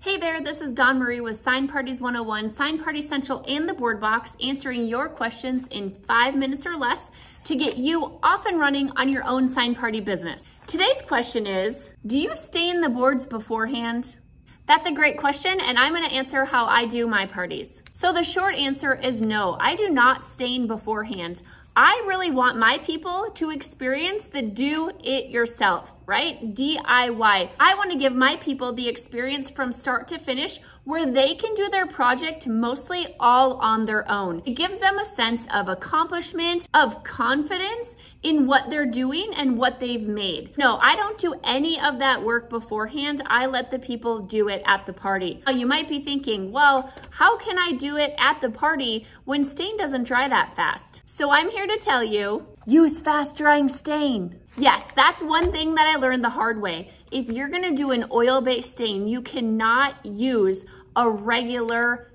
Hey there, this is Dawn Marie with Sign Parties 101, Sign Party Central and the Board Box, answering your questions in 5 minutes or less to get you off and running on your own sign party business. Today's question is, do you stain the boards beforehand? That's a great question, and I'm going to answer how I do my parties. So the short answer is no, I do not stain beforehand. I really want my people to experience the do-it-yourself, right? DIY. I want to give my people the experience from start to finish where they can do their project mostly all on their own. It gives them a sense of accomplishment, of confidence in what they're doing and what they've made. No, I don't do any of that work beforehand. I let the people do it at the party. Now, you might be thinking, well, how can I do it at the party when stain doesn't dry that fast? So I'm here to tell you, use fast drying stain. Yes, that's one thing that I learned the hard way. If you're gonna do an oil-based stain, you cannot use a regular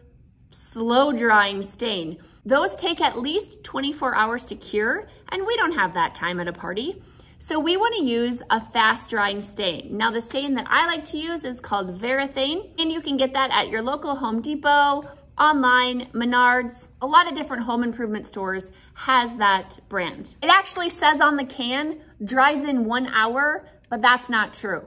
slow drying stain. Those take at least 24 hours to cure, and we don't have that time at a party. So we want to use a fast drying stain. Now the stain that I like to use is called Varathane, and you can get that at your local Home Depot, online, Menards. A lot of different home improvement stores has that brand. It actually says on the can, dries in 1 hour, but that's not true.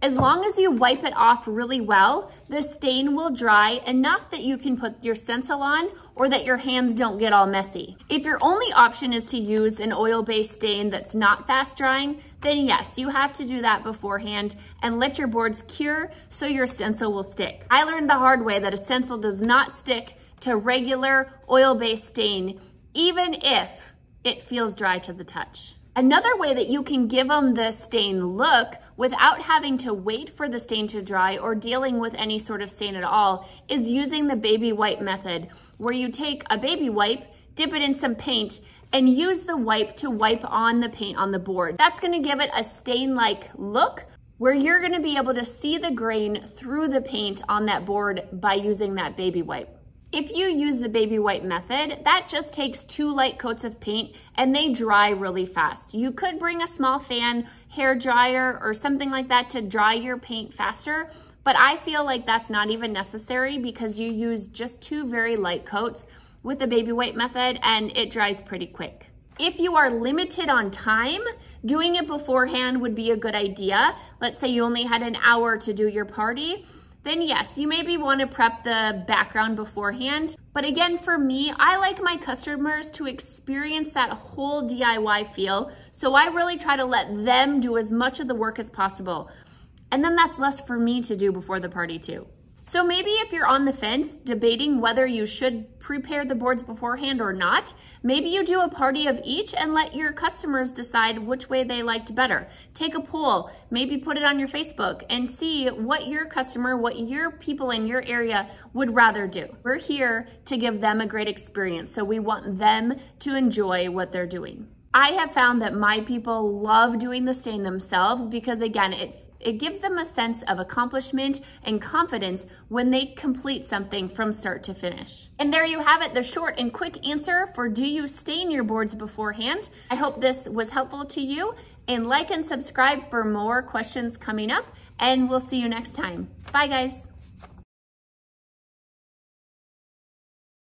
As long as you wipe it off really well, the stain will dry enough that you can put your stencil on or that your hands don't get all messy. If your only option is to use an oil-based stain that's not fast drying, then yes, you have to do that beforehand and let your boards cure so your stencil will stick. I learned the hard way that a stencil does not stick to regular oil-based stain, even if it feels dry to the touch. Another way that you can give them the stain look without having to wait for the stain to dry or dealing with any sort of stain at all is using the baby wipe method, where you take a baby wipe, dip it in some paint, and use the wipe to wipe on the paint on the board. That's gonna give it a stain-like look where you're gonna be able to see the grain through the paint on that board by using that baby wipe. If you use the baby wipe method, that just takes 2 light coats of paint and they dry really fast. You could bring a small fan, hair dryer, or something like that to dry your paint faster, but I feel like that's not even necessary because you use just 2 very light coats with the baby wipe method and it dries pretty quick. If you are limited on time, doing it beforehand would be a good idea. Let's say you only had an hour to do your party. Then yes, you maybe want to prep the background beforehand. But again, for me, I like my customers to experience that whole DIY feel. So I really try to let them do as much of the work as possible. And then that's less for me to do before the party too. So maybe if you're on the fence debating whether you should prepare the boards beforehand or not, maybe you do a party of each and let your customers decide which way they liked better. Take a poll, maybe put it on your Facebook and see what your customer, what your people in your area would rather do. We're here to give them a great experience, so we want them to enjoy what they're doing. I have found that my people love doing the stain themselves because again, it gives them a sense of accomplishment and confidence when they complete something from start to finish. And there you have it, the short and quick answer for do you stain your boards beforehand? I hope this was helpful to you, and like and subscribe for more questions coming up, and we'll see you next time. Bye guys.